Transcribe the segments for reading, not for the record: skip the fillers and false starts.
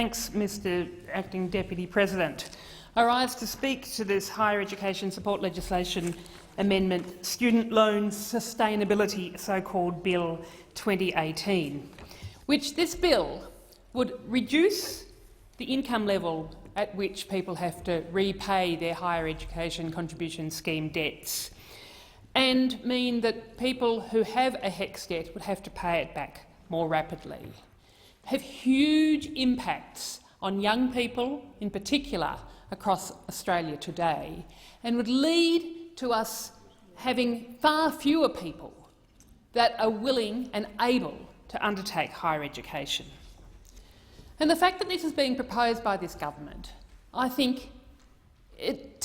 Thanks, Mr Acting Deputy President. I rise to speak to this higher education support legislation amendment, Student Loans Sustainability, so-called Bill 2018, which this bill would reduce the income level at which people have to repay their higher education contribution scheme debts, and mean that people who have a HECS debt would have to pay it back more rapidly. Have huge impacts on young people, in particular across Australia today, and would lead to us having far fewer people that are willing and able to undertake higher education. And the fact that this is being proposed by this government, I think it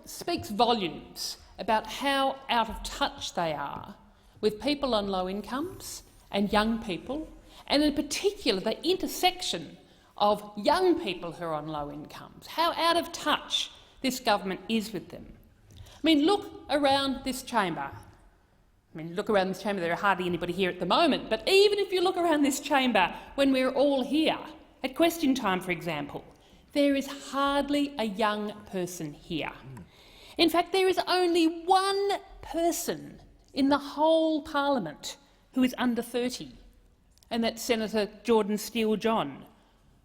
speaks volumes about how out of touch they are with people on low incomes and young people, and in particular the intersection of young people who are on low incomes, how out of touch this government is with them. I mean, look around this chamber. There are hardly anybody here at the moment, but even if you look around this chamber when we're all here, at question time, for example, there is hardly a young person here. In fact, there is only one person in the whole parliament who is under 30, and that's Senator Jordan Steele-John,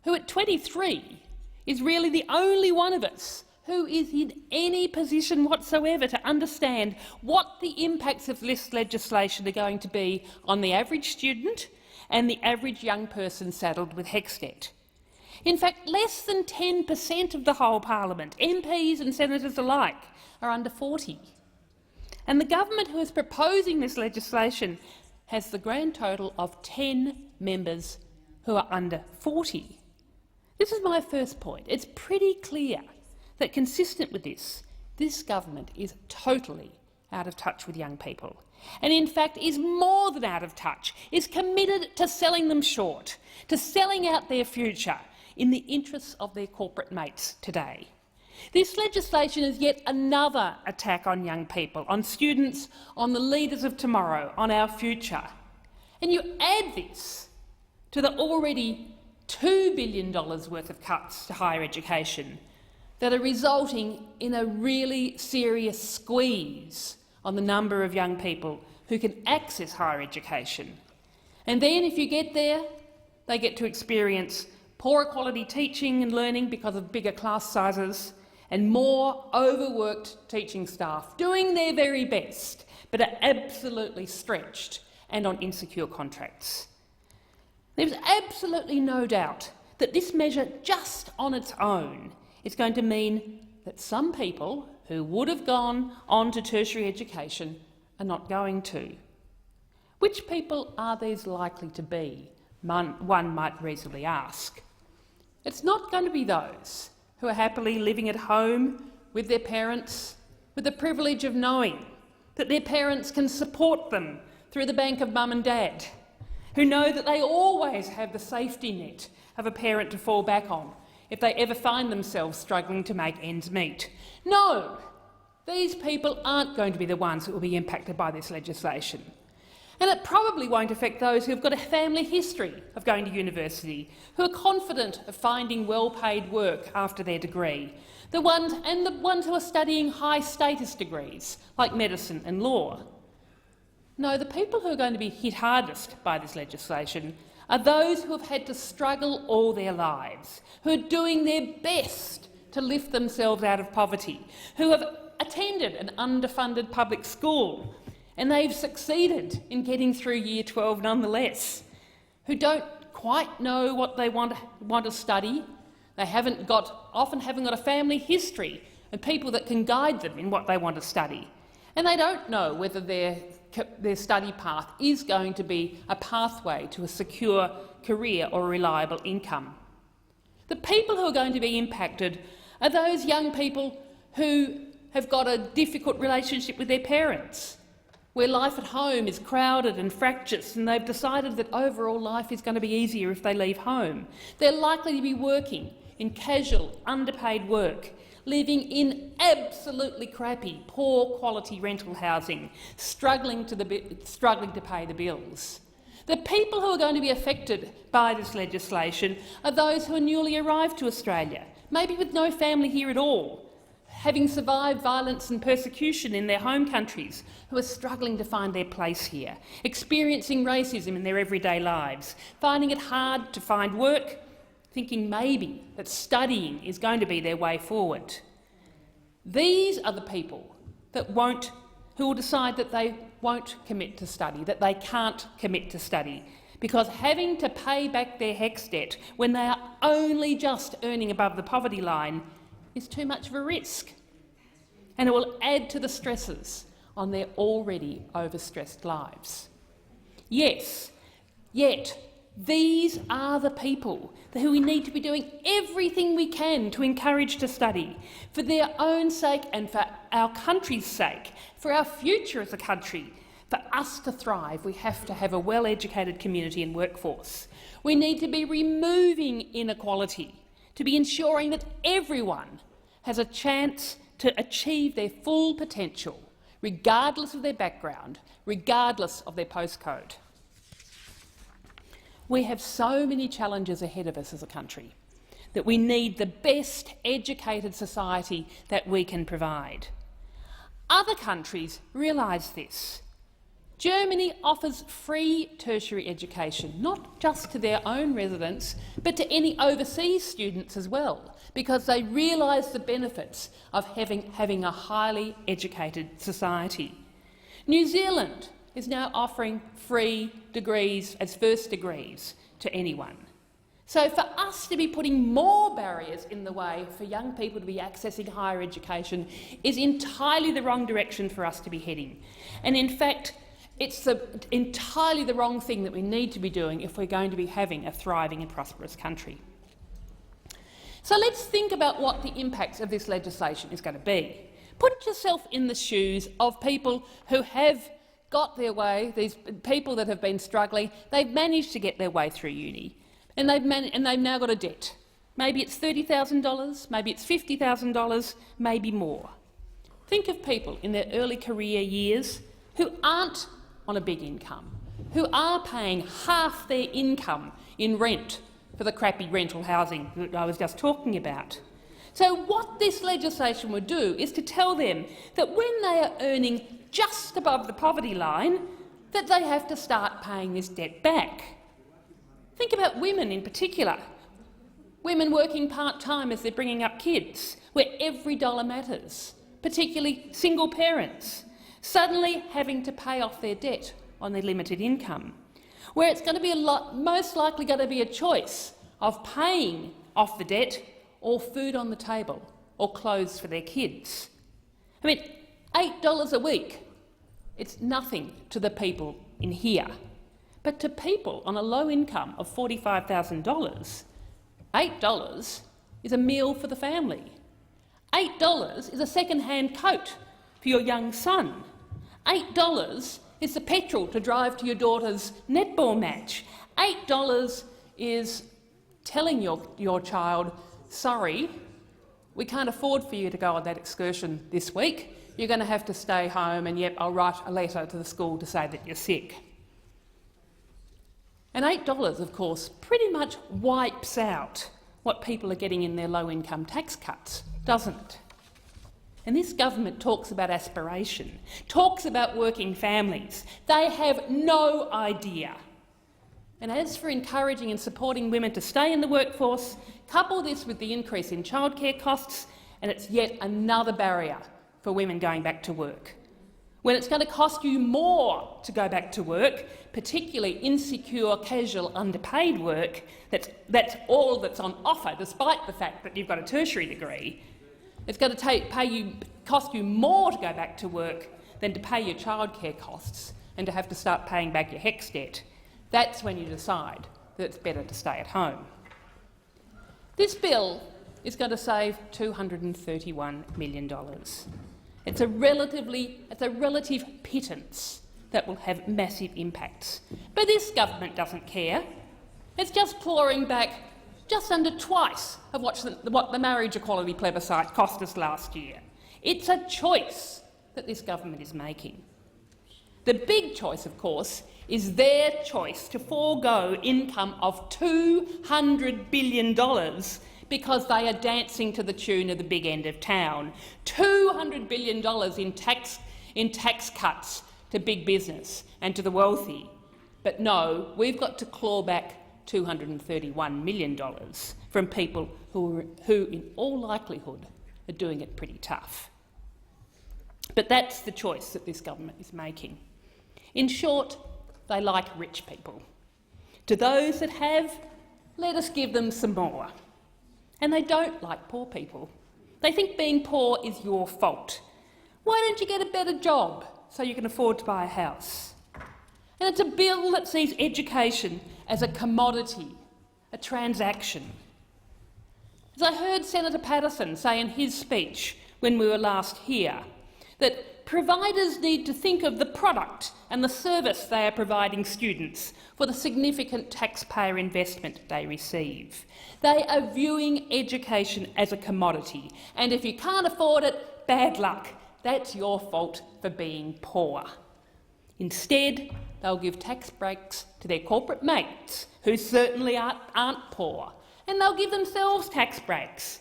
who at 23 is really the only one of us who is in any position whatsoever to understand what the impacts of this legislation are going to be on the average student and the average young person saddled with HECS debt. In fact, less than 10% of the whole parliament, MPs and senators alike, are under 40. And the government who is proposing this legislation has the grand total of 10 members who are under 40. This is my first point. It's pretty clear that, consistent with this government is totally out of touch with young people, and in fact is more than out of touch, is committed to selling them short, to selling out their future in the interests of their corporate mates today. This legislation is yet another attack on young people, on students, on the leaders of tomorrow, on our future. And you add this to the already $2 billion worth of cuts to higher education that are resulting in a really serious squeeze on the number of young people who can access higher education. And then, if you get there, they get to experience poorer quality teaching and learning because of bigger class sizes, and more overworked teaching staff doing their very best but are absolutely stretched and on insecure contracts. There's absolutely no doubt that this measure just on its own is going to mean that some people who would have gone on to tertiary education are not going to. Which people are these likely to be? One might reasonably ask. It's not going to be those who are happily living at home with their parents, with the privilege of knowing that their parents can support them through the bank of mum and dad, who know that they always have the safety net of a parent to fall back on if they ever find themselves struggling to make ends meet. No, these people aren't going to be the ones who will be impacted by this legislation. And it probably won't affect those who have got a family history of going to university, who are confident of finding well-paid work after their degree, the ones who are studying high-status degrees like medicine and law. No, the people who are going to be hit hardest by this legislation are those who have had to struggle all their lives, who are doing their best to lift themselves out of poverty, who have attended an underfunded public school and they've succeeded in getting through Year 12 nonetheless, who don't quite know what they want to study. They often haven't got a family history and people that can guide them in what they want to study. And they don't know whether their study path is going to be a pathway to a secure career or a reliable income. The people who are going to be impacted are those young people who have got a difficult relationship with their parents, where life at home is crowded and fractious, and they've decided that overall life is going to be easier if they leave home. They're likely to be working in casual, underpaid work, living in absolutely crappy, poor quality rental housing, struggling to pay the bills. The people who are going to be affected by this legislation are those who are newly arrived to Australia, maybe with no family here at all, having survived violence and persecution in their home countries, who are struggling to find their place here, experiencing racism in their everyday lives, finding it hard to find work, thinking maybe that studying is going to be their way forward. These are the people who will decide that they won't commit to study, that they can't commit to study, because having to pay back their HECS debt when they are only just earning above the poverty line is too much of a risk, and it will add to the stresses on their already overstressed lives. Yes, yet these are the people who we need to be doing everything we can to encourage to study, for their own sake and for our country's sake, for our future as a country. For us to thrive, we have to have a well-educated community and workforce. We need to be removing inequality, to be ensuring that everyone has a chance to achieve their full potential, regardless of their background, regardless of their postcode. We have so many challenges ahead of us as a country that we need the best educated society that we can provide. Other countries realise this. Germany offers free tertiary education, not just to their own residents, but to any overseas students as well, because they realise the benefits of having a highly educated society. New Zealand is now offering free degrees as first degrees to anyone. So for us to be putting more barriers in the way for young people to be accessing higher education is entirely the wrong direction for us to be heading. And in fact, it's entirely the wrong thing that we need to be doing if we're going to be having a thriving and prosperous country. So let's think about what the impacts of this legislation is going to be. Put yourself in the shoes of people who have got their way, these people that have been struggling. They've managed to get their way through uni, and they've now got a debt. Maybe it's $30,000, maybe it's $50,000, maybe more. Think of people in their early career years who aren't on a big income, who are paying half their income in rent for the crappy rental housing that I was just talking about. So what this legislation would do is to tell them that when they are earning just above the poverty line, that they have to start paying this debt back. Think about women in particular, women working part-time as they're bringing up kids, where every dollar matters, particularly single parents, suddenly having to pay off their debt on their limited income, where it's going to be most likely going to be a choice of paying off the debt or food on the table or clothes for their kids. I mean, $8 a week, it's nothing to the people in here. But to people on a low income of $45,000, $8 is a meal for the family. $8 is a second-hand coat for your young son. $8 is the petrol to drive to your daughter's netball match. $8 is telling your child, sorry, we can't afford for you to go on that excursion this week. You're going to have to stay home, and yep, I'll write a letter to the school to say that you're sick. And $8, of course, pretty much wipes out what people are getting in their low-income tax cuts, doesn't it? And this government talks about aspiration, talks about working families. They have no idea. And as for encouraging and supporting women to stay in the workforce, couple this with the increase in childcare costs, and it's yet another barrier for women going back to work. When it's going to cost you more to go back to work, particularly insecure, casual, underpaid work, that's all that's on offer, despite the fact that you've got a tertiary degree, it's going to cost you more to go back to work than to pay your childcare costs and to have to start paying back your HECS debt. That's when you decide that it's better to stay at home. This bill is going to save $231 million. It's a relative pittance that will have massive impacts. But this government doesn't care. It's just clawing back just under twice of what the marriage equality plebiscite cost us last year. It's a choice that this government is making. The big choice, of course, is their choice to forego income of $200 billion because they are dancing to the tune of the big end of town. $200 billion in tax cuts to big business and to the wealthy. But no, we've got to claw back $231 million from people who in all likelihood are doing it pretty tough. But that's the choice that this government is making. In short, they like rich people. To those that have, let us give them some more. And they don't like poor people. They think being poor is your fault. Why don't you get a better job so you can afford to buy a house? And it's a bill that sees education as a commodity, a transaction. As I heard Senator Patterson say in his speech when we were last here, that providers need to think of the product and the service they are providing students for the significant taxpayer investment they receive. They are viewing education as a commodity, and if you can't afford it, bad luck. That's your fault for being poor. Instead, they'll give tax breaks to their corporate mates, who certainly aren't poor, and they'll give themselves tax breaks.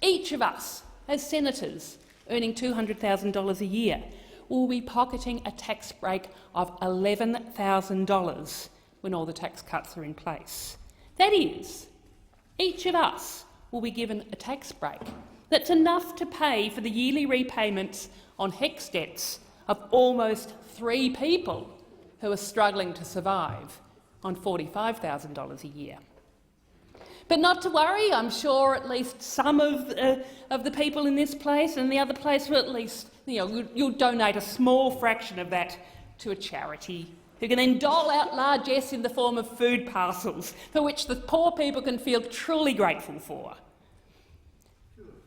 Each of us, as senators earning $200,000 a year, will be pocketing a tax break of $11,000 when all the tax cuts are in place. That is, each of us will be given a tax break that's enough to pay for the yearly repayments on HECS debts of almost 3 people who are struggling to survive on $45,000 a year. But not to worry, I'm sure at least some of the people in this place and the other place will at least, you'll donate a small fraction of that to a charity who can then dole out largesse in the form of food parcels for which the poor people can feel truly grateful for.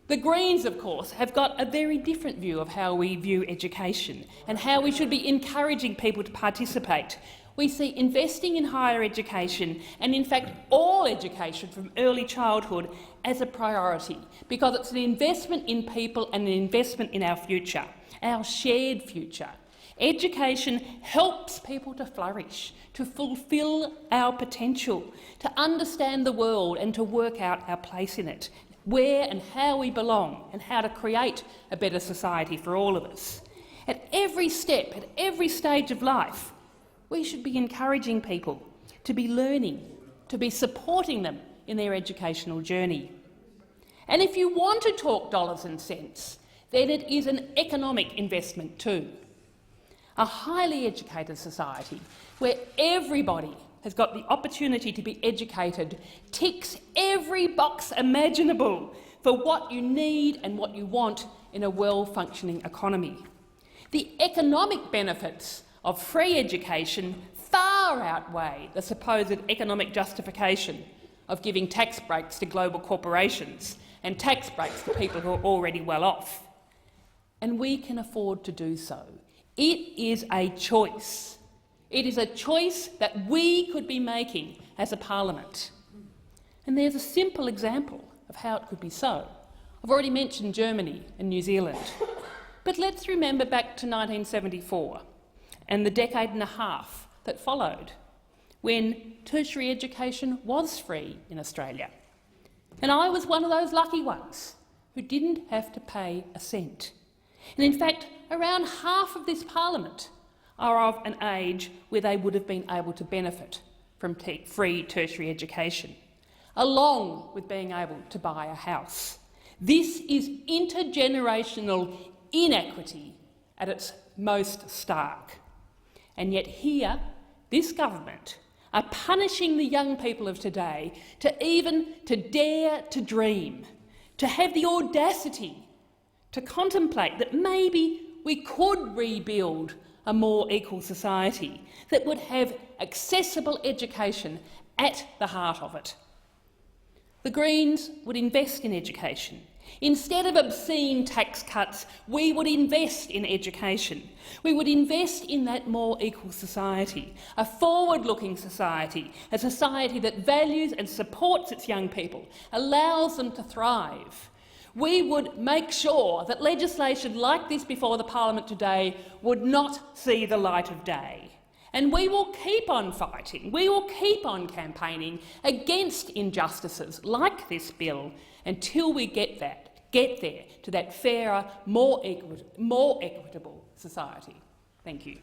The Greens, of course, have got a very different view of how we view education and how we should be encouraging people to participate. We see investing in higher education and, in fact, all education from early childhood as a priority because it's an investment in people and an investment in our future, our shared future. Education helps people to flourish, to fulfil our potential, to understand the world and to work out our place in it, where and how we belong and how to create a better society for all of us. At every step, at every stage of life, we should be encouraging people to be learning, to be supporting them in their educational journey. And if you want to talk dollars and cents, then it is an economic investment too. A highly educated society where everybody has got the opportunity to be educated ticks every box imaginable for what you need and what you want in a well-functioning economy. The economic benefits of free education far outweigh the supposed economic justification of giving tax breaks to global corporations and tax breaks to people who are already well off. And we can afford to do so. It is a choice. It is a choice that we could be making as a parliament. And there's a simple example of how it could be so. I've already mentioned Germany and New Zealand. But let's remember back to 1974 and the decade and a half that followed, when tertiary education was free in Australia. And I was one of those lucky ones who didn't have to pay a cent. And in fact, around half of this parliament are of an age where they would have been able to benefit from free tertiary education, along with being able to buy a house. This is intergenerational inequity at its most stark. And yet here, this government are punishing the young people of today to dare to dream, to have the audacity to contemplate that maybe we could rebuild a more equal society that would have accessible education at the heart of it. The Greens would invest in education. Instead of obscene tax cuts, we would invest in education. We would invest in that more equal society, a forward-looking society, a society that values and supports its young people, allows them to thrive. We would make sure that legislation like this before the Parliament today would not see the light of day. And we will keep on fighting, we will keep on campaigning against injustices like this bill until we get there to that fairer, more equitable society. Thank you.